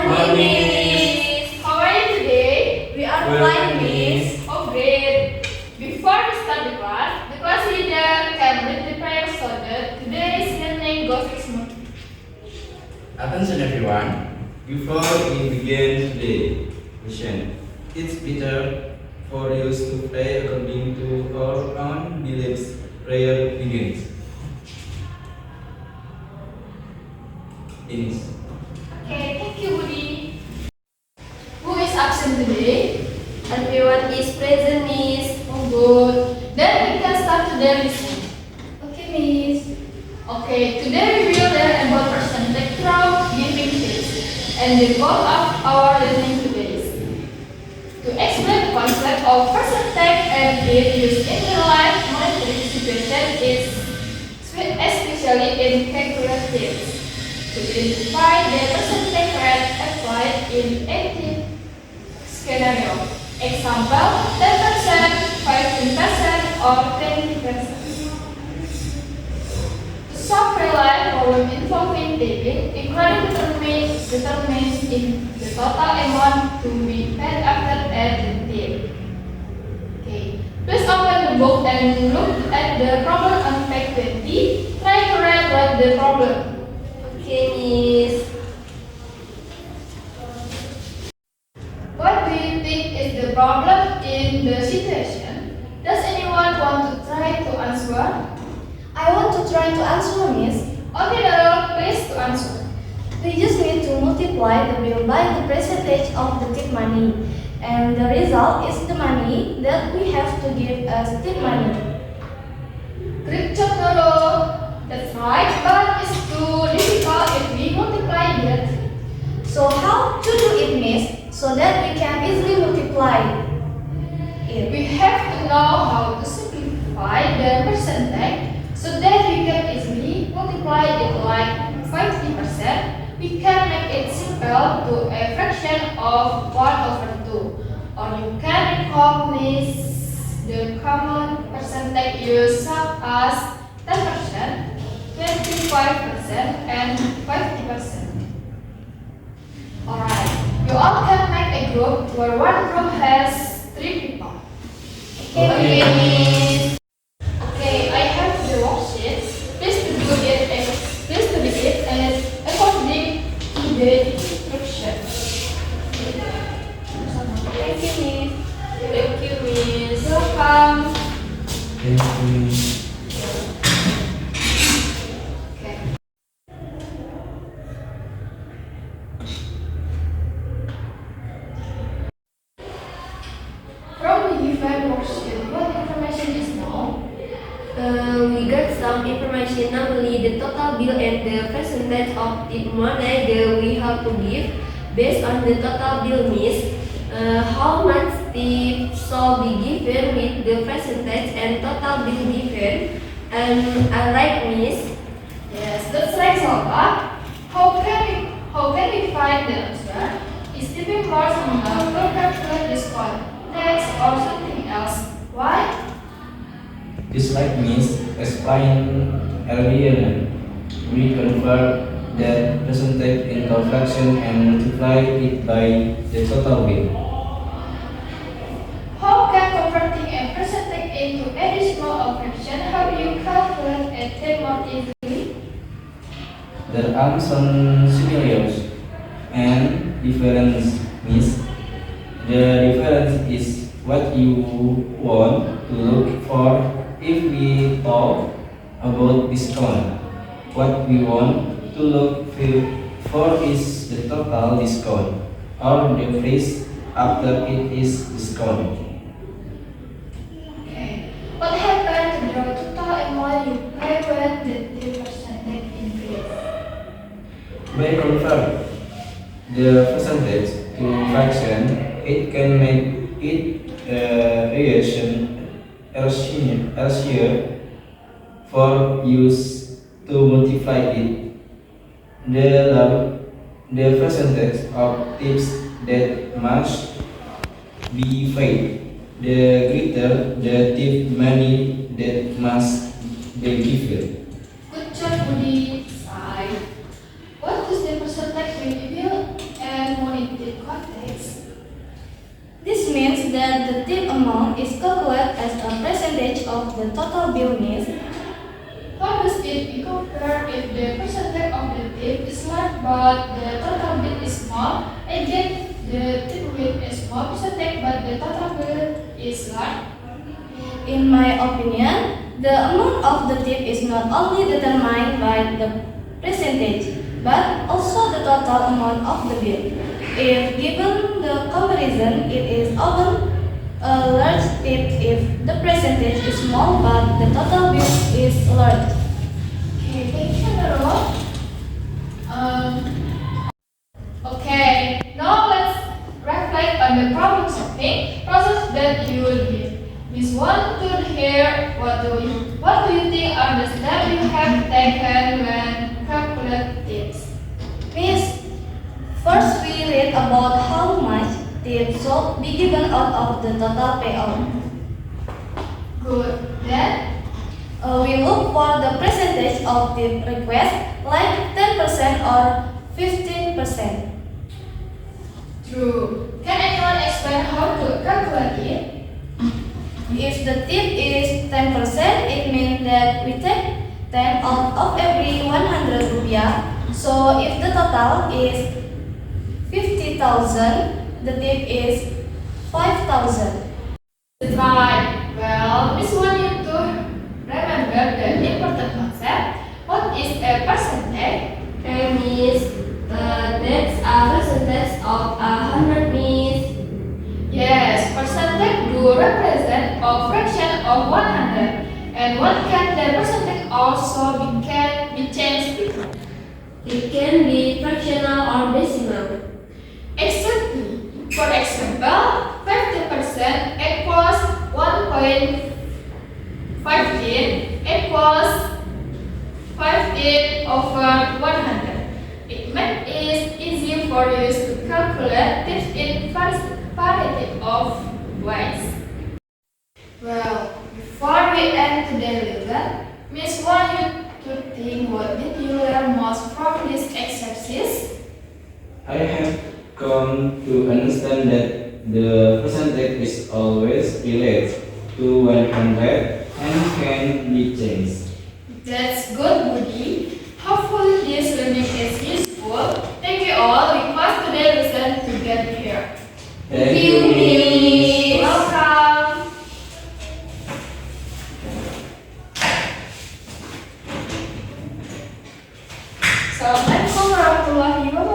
Morning, Miss. How are you today? We are fine, Miss. Oh, great. Before we start the class leader can read the prayer so that today's learning goes smoothly. Attention everyone. Before we begin today's lesson, it's better for you to pray according to our own beliefs. Prayer begins. Okay, thank you, Budi. Who is absent today? Everyone is present, Miss. Oh, good. Then we can start today's lesson. Okay, Miss. Okay, today we will learn about percentage through giving tips. And the goal of our learning today is to explain the concept of percentage and its used in real life monetary situation is especially in calculatives. To identify the percentage rate applied in active scenario. Example, 10%, 15%, or 20%. To solve real life problem involving debit, equality determines in the total amount to be paid after at the tip. Okay. Please open the book and look at the problem on page 20. Try to write the problem. Okay, Miss. What do you think is the problem in the situation? Does anyone want to try to answer? I want to try to answer, Miss. Okay, Darul, please to answer. We just need to multiply the bill by the percentage of the tip money, and the result is the money that we have to give as tip money. Great job, Darul. That's right, but it's too difficult if we multiply that. So how to do it, Miss, so that we can easily multiply it? We have to know how to simplify the percentage so that we can easily multiply it like 50%. We can make it simple to a fraction of 1/2. Or you can recognize the common percentage used such as 10%, 25%, and 50%. Alright, you all can make a group where one group has 3 people. Okay, Miss. Okay, I have the worksheet. Please to do it as according to the instructions. Thank you, Miss. Thank you, Miss. Welcome. Thank you. Okay. From the given worksheet, what information is known? We got some information, namely the total bill and the percentage of tip money that we have to give based on the total bill, Miss. How much tip shall be given with the percentage and total bill given? And I like, Miss. Yes, that's right, Zalpa. How can we find the answer? Is tipping more similar to calculate discount, tax, or something else? Why? Just like Miss explained earlier, we convert that percentage into fraction and multiply it by the total bill. How can converting a percentage into a decimal or fraction help you calculate a tip more easily? There are some scenarios and difference, Miss. The difference is what you want to look for. If we talk about discount, what we want to look for is the total discount or the price after it is discount. Okay. What happened to the total amount you pay when the percentage increase? By convert the percentage to fraction, it can make it easier for use to multiply it. The percentage of tips that must be paid, the greater the tip money that must be given. Good job, Budi. Sai. What is the percentage we bill and in context. This means that the tip amount is calculated as a percentage of the total bill missed. How does it be compared if the percentage of the tip is large but the total bill is small? Again, the tip with a small percentage but the total bill is large. In my opinion, the amount of the tip is not only determined by the percentage, but also the total amount of the bill. If given the comparison, it is often a large tip if the percentage is small but the total bill is large. Okay, thank you, Nurul. Okay, now let's reflect on the problem solving process that you will give. Miss want to hear what do you think are the steps you have taken when calculate tips? Miss, first we read about how much tip should be given out of the total payout. Good. Then We look for the percentage of tip request, like 10% or 15%. true. Can anyone explain how to calculate it? If the tip is 10%, it means that we take 10 out of every 100 rupiah. So if the total is 50,000, the tip is 5,000. Right. Well, Miss want you to remember the important concept. What is a percentage? And Miss, that's a percentage of 100, Miss. Yes, percentage do represent a fraction of 100. And what can the percentage also can be changed to? It can be fractional or decimal. Exactly. For example, 50% equals 1.15 equals 15 over 100. It makes it easy for you to calculate tips in variety of ways. Well, before we end today's lesson, Miss want you to think what did you learn most from these exercises? I have come to understand that the percentage is always related to 100 and can be changed. That's good, Budi. Hopefully this learning is useful. Thank you all. We passed today's lesson to get here. Thank you, Miss. Welcome. Assalamualaikum warahmatullahi wabarakatuh.